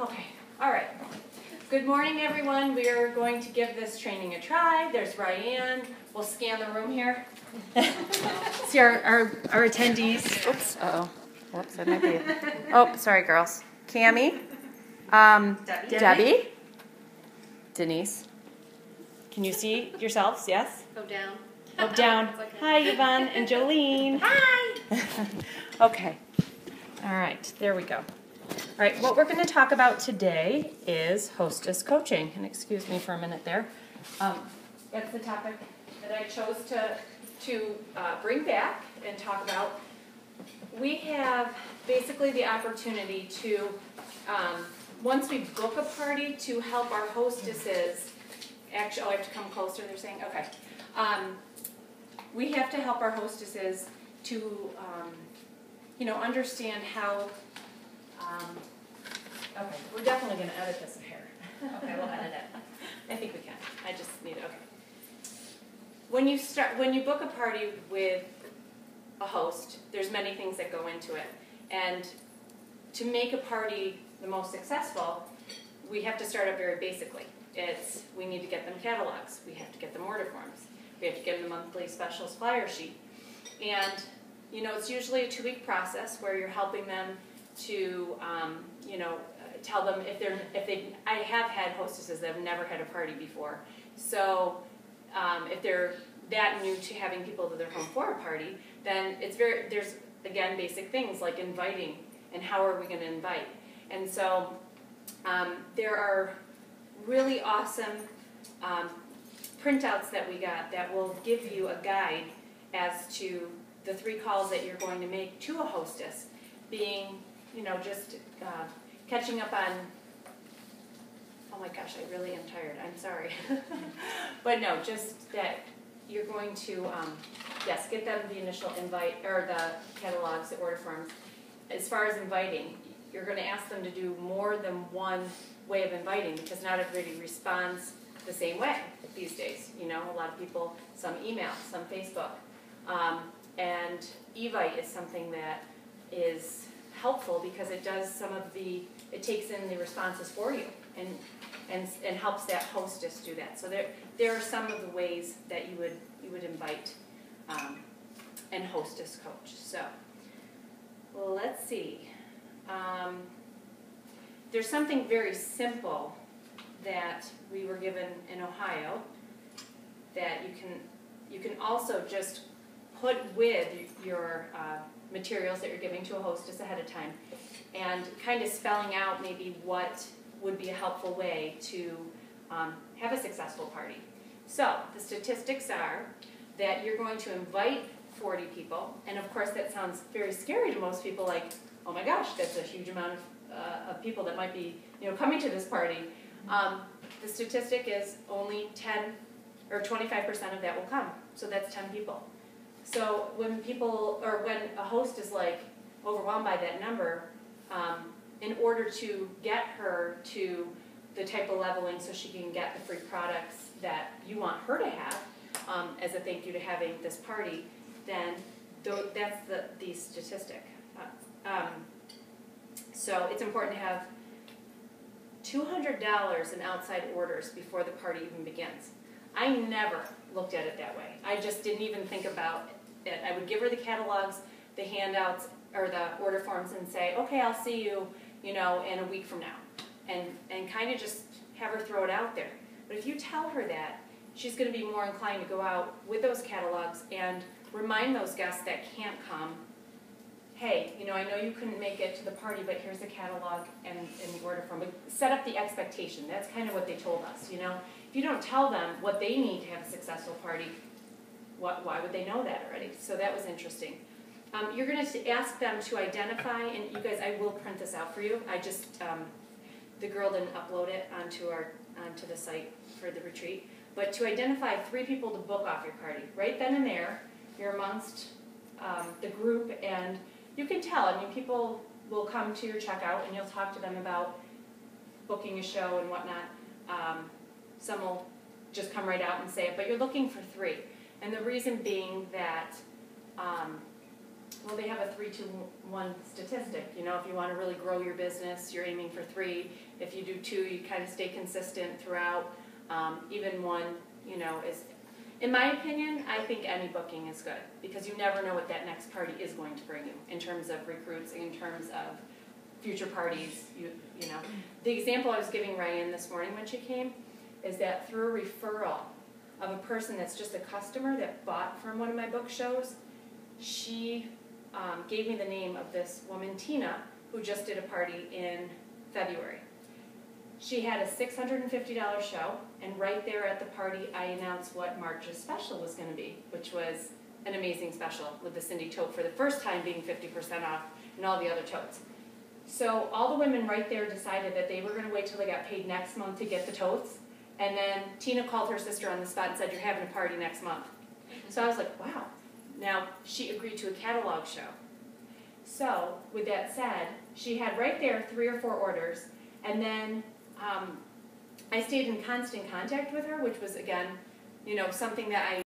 Okay, all right. Good morning, everyone. We are going to give this training a try. There's Ryan. We'll scan the room here. See our attendees. Oops. Uh-oh. Whoops, that might be it. Oh, sorry, girls. Cammie. Debbie. Denise. Can you see yourselves? Yes? Go down. Oh, down. Okay. Hi, Yvonne and Jolene. Hi. Okay. All right, there we go. All right, what we're going to talk about today is hostess coaching. And excuse me for a minute there. That's the topic that I chose to bring back and talk about. We have basically the opportunity to, once we book a party, to help our hostesses. Actually, I have to come closer, they're saying? Okay. We have to help our hostesses to, understand how, okay, we're definitely going to edit this in here. Okay, we'll edit it. I think we can. I just need, okay. When you book a party with a host, there's many things that go into it. And to make a party the most successful, we have to start out very basically. We need to get them catalogs. We have to get them order forms. We have to get them the monthly specials flyer sheet. And, it's usually a 2-week process where you're helping them to, tell them I have had hostesses that have never had a party before. So if they're that new to having people to their home for a party, then there's, again, basic things like inviting and how are we going to invite. And so there are really awesome printouts that we got that will give you a guide as to the 3 calls that you're going to make to a hostess, being, just catching up on, oh my gosh, I really am tired, I'm sorry. But no, just that you're going to, yes, get them the initial invite, or the catalogs, the order forms. As far as inviting, you're going to ask them to do more than one way of inviting, because not everybody responds the same way these days. A lot of people, some email, some Facebook. And Evite is something that is helpful because it does it takes in the responses for you and helps that hostess do that. So there are some of the ways that you would invite and hostess coach. So let's see. There's something very simple that we were given in Ohio that you can also just put with your materials that you're giving to a hostess ahead of time, and kind of spelling out maybe what would be a helpful way to have a successful party. So the statistics are that you're going to invite 40 people, and of course that sounds very scary to most people, like, oh my gosh, that's a huge amount of people that might be coming to this party. The statistic is only 10 or 25% of that will come, so that's 10 people. So when a host is overwhelmed by that number, in order to get her to the type of leveling so she can get the free products that you want her to have as a thank you to having this party, then that's the statistic. So it's important to have $200 in outside orders before the party even begins. I never looked at it that way. I just didn't even think about it. I would give her the catalogs, the handouts, or the order forms and say, okay, I'll see you, in a week from now. And kind of just have her throw it out there. But if you tell her that, she's going to be more inclined to go out with those catalogs and remind those guests that can't come, hey, I know you couldn't make it to the party, but here's the catalog and the order form. But set up the expectation. That's kind of what they told us, If you don't tell them what they need to have a successful party, why would they know that already? So that was interesting. You're going to ask them to identify, and you guys, I will print this out for you. I just, the girl didn't upload it onto the site for the retreat. But to identify 3 people to book off your party. Right then and there, you're amongst the group, and you can tell. People will come to your checkout, and you'll talk to them about booking a show and whatnot. Some will just come right out and say it, but you're looking for 3. And the reason being that Well, they have a 3-2-1 statistic. You know, if you want to really grow your business, you're aiming for 3. If you do 2, you kind of stay consistent throughout. Even 1, you know, is, in my opinion, I think any booking is good because you never know what that next party is going to bring you in terms of recruits, in terms of future parties. You know, the example I was giving Ryan this morning when she came is that through a referral of a person that's just a customer that bought from one of my book shows, she gave me the name of this woman, Tina, who just did a party in February. She had a $650 show, and right there at the party, I announced what March's special was going to be, which was an amazing special with the Cindy tote for the first time being 50% off and all the other totes. So all the women right there decided that they were going to wait till they got paid next month to get the totes, and then Tina called her sister on the spot and said, "You're having a party next month." So I was like, wow. Now, she agreed to a catalog show. So, with that said, she had right there 3 or 4 orders, and then I stayed in constant contact with her, which was, again, you know, something that I